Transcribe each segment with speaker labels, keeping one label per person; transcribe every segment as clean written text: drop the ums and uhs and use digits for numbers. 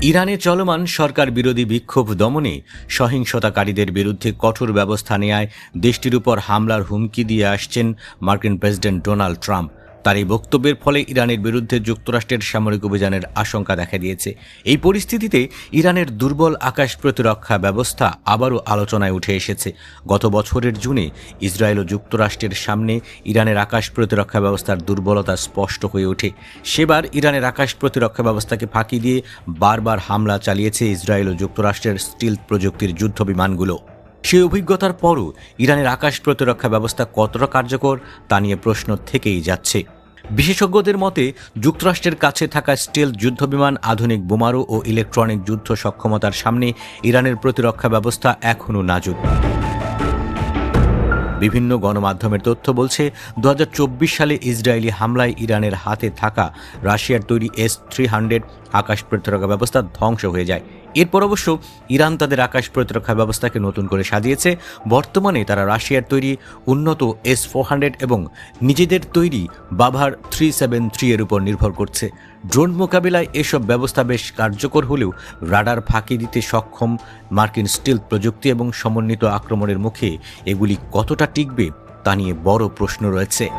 Speaker 1: ইরানে চলমান সরকার বিরোধী বিক্ষোভ দমনে সহিংসতাকারীদের বিরুদ্ধে কঠোর ব্যবস্থা নেয়ায় দেশটির উপর হামলার হুমকি দিয়ে আসছেন মার্কিন প্রেসিডেন্ট ডোনাল্ড ট্রাম্প। তার এই বক্তব্যের ফলে ইরানের বিরুদ্ধে যুক্তরাষ্ট্রের সামরিক অভিযানের আশঙ্কা দেখা দিয়েছে। এই পরিস্থিতিতে ইরানের দুর্বল আকাশ প্রতিরক্ষা ব্যবস্থা আবারও আলোচনায় উঠে এসেছে। গত বছরের জুনে ইসরায়েল ও যুক্তরাষ্ট্রের সামনে ইরানের আকাশ প্রতিরক্ষা ব্যবস্থার দুর্বলতা স্পষ্ট হয়ে ওঠে। সেবার ইরানের আকাশ প্রতিরক্ষা ব্যবস্থাকে ফাঁকি দিয়ে বারবার হামলা চালিয়েছে ইসরায়েল ও যুক্তরাষ্ট্রের স্টিলথ প্রযুক্তির যুদ্ধবিমানগুলো। সেই অভিজ্ঞতার পরও ইরানের আকাশ প্রতিরক্ষা ব্যবস্থা কতটা কার্যকর তা নিয়ে প্রশ্ন থেকেই যাচ্ছে। বিশেষজ্ঞদের মতে যুক্তরাষ্ট্রের কাছে থাকা স্টিলথ যুদ্ধবিমান, আধুনিক বোমারু ও ইলেকট্রনিক যুদ্ধ সক্ষমতার সামনে ইরানের প্রতিরক্ষা ব্যবস্থা এখনও নাজুক। বিভিন্ন গণমাধ্যমের তথ্য বলছে 2024 সালে ইসরায়েলি হামলায় ইরানের হাতে থাকা রাশিয়ার তৈরি S-300 আকাশ প্রতিরক্ষা ব্যবস্থা ধ্বংস হয়ে যায়। এরপর অবশ্য ইরান তাদের আকাশ প্রতিরক্ষা ব্যবস্থাকে নতুন করে সাজিয়েছে। বর্তমানে তারা রাশিয়ার তৈরি উন্নত S-400 এবং নিজেদের তৈরি বাভার 373 এর উপর নির্ভর করছে। ড্রোন মোকাবিলায় এসব ব্যবস্থা বেশ কার্যকর হলেও রাডার ফাঁকি দিতে সক্ষম মার্কিন স্টিলথ প্রযুক্তি এবং সমন্বিত আক্রমণের মুখে এগুলি কতটা টিকবে তা নিয়ে বড় প্রশ্ন রয়েছে।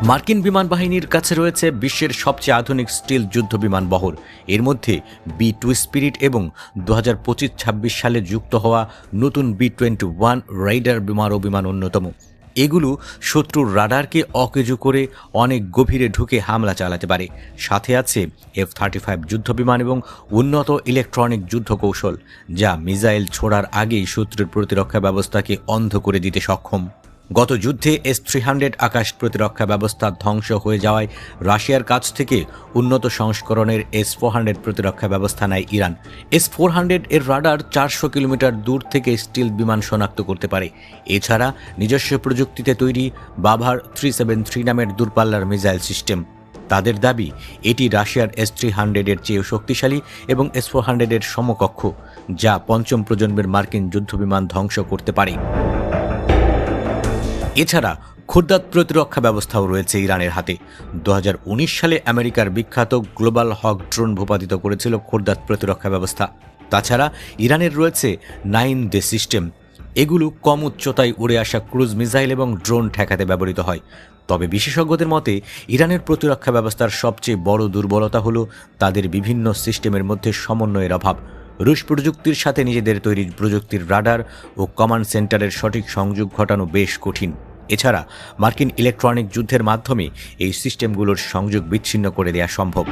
Speaker 1: মার্কিন বিমান বাহিনীর কাছে রয়েছে বিশ্বের সবচেয়ে আধুনিক স্টিলথ যুদ্ধবিমান বহর। এর মধ্যে B-2 স্পিরিট এবং 2025-26 সালে যুক্ত হওয়া নতুন B-21 রাইডার বিমান অন্যতম। এগুলো শত্রুর রাডারকে অকেজো করে অনেক গভীরে ঢুকে হামলা চালাতে পারে। সাথে আছে F-35 যুদ্ধবিমান এবং উন্নত ইলেকট্রনিক যুদ্ধ কৌশল, যা মিসাইল ছোড়ার আগেই শত্রুর প্রতিরক্ষা ব্যবস্থাকে অন্ধ করে দিতে সক্ষম। গত যুদ্ধে S-300 আকাশ প্রতিরক্ষা ব্যবস্থা ধ্বংস হয়ে যাওয়ায় রাশিয়ার কাছ থেকে উন্নত সংস্করণের S-400 প্রতিরক্ষা ব্যবস্থা নেয় ইরান। S-400 এর রাডার 400 কিলোমিটার দূর থেকে স্টিলথ বিমান শনাক্ত করতে পারে। এছাড়া নিজস্ব প্রযুক্তিতে তৈরি বাভার 373 নামের দূরপাল্লার মিসাইল সিস্টেম। তাদের দাবি এটি রাশিয়ার S-300 এর চেয়েও শক্তিশালী এবং S-400 এর সমকক্ষ, যা পঞ্চম প্রজন্মের মার্কিন যুদ্ধবিমান ধ্বংস করতে পারে। এছাড়া খুরদাদ প্রতিরক্ষা ব্যবস্থাও রয়েছে ইরানের হাতে। 2019 সালে আমেরিকার বিখ্যাত গ্লোবাল হক ড্রোন ভূপাতিত করেছিল খুরদাদ প্রতিরক্ষা ব্যবস্থা। তাছাড়া ইরানের রয়েছে 9D সিস্টেম। এগুলো কম উচ্চতায় উড়ে আসা ক্রুজ মিসাইল এবং ড্রোন ঠেকাতে ব্যবহৃত হয়। তবে বিশেষজ্ঞদের মতে ইরানের প্রতিরক্ষা ব্যবস্থার সবচেয়ে বড় দুর্বলতা হলো তাদের বিভিন্ন সিস্টেমের মধ্যে সমন্বয়ের অভাব। রুশ প্রযুক্তির সাথে নিজেদের তৈরি প্রযুক্তির রাডার ও কমান্ড সেন্টারের সঠিক সংযোগ ঘটানো বেশ কঠিন। এছাড়া মার্কিন ইলেকট্রনিক যুদ্ধের মাধ্যমে এই সিস্টেমগুলোর সংযোগ বিচ্ছিন্ন করে দেওয়া সম্ভব।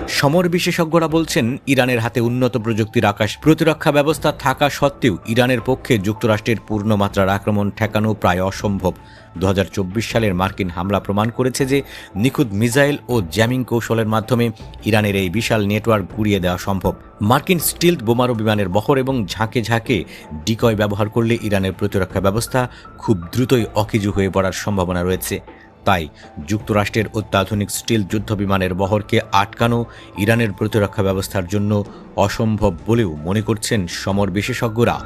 Speaker 1: সমর বিশেষজ্ঞরা বলছেন ইরানের হাতে উন্নত প্রযুক্তির আকাশ প্রতিরক্ষা ব্যবস্থা থাকা সত্ত্বেও ইরানের পক্ষে যুক্তরাষ্ট্রের পূর্ণমাত্রার আক্রমণ ঠেকানো প্রায় অসম্ভব। 2024 সালের মার্কিন হামলা প্রমাণ করেছে যে নিখুঁত মিসাইল ও জ্যামিং কৌশলের মাধ্যমে ইরানের এই বিশাল নেটওয়ার্ক গুড়িয়ে দেওয়া সম্ভব। মার্কিন স্টিলথ বোমারু বিমানের বহর এবং ঝাঁকে ঝাঁকে ডিকয় ব্যবহার করলে ইরানের প্রতিরক্ষা ব্যবস্থা খুব দ্রুতই অকেজো হয়ে পড়ার সম্ভাবনা রয়েছে। তাই যুক্তরাষ্ট্রের অত্যাধুনিক স্টিলথ যুদ্ধবিমানের বহরকে আটকানো ইরানের প্রতিরক্ষা ব্যবস্থার জন্য অসম্ভব বলেও মনে করছেন সমর বিশেষজ্ঞরা।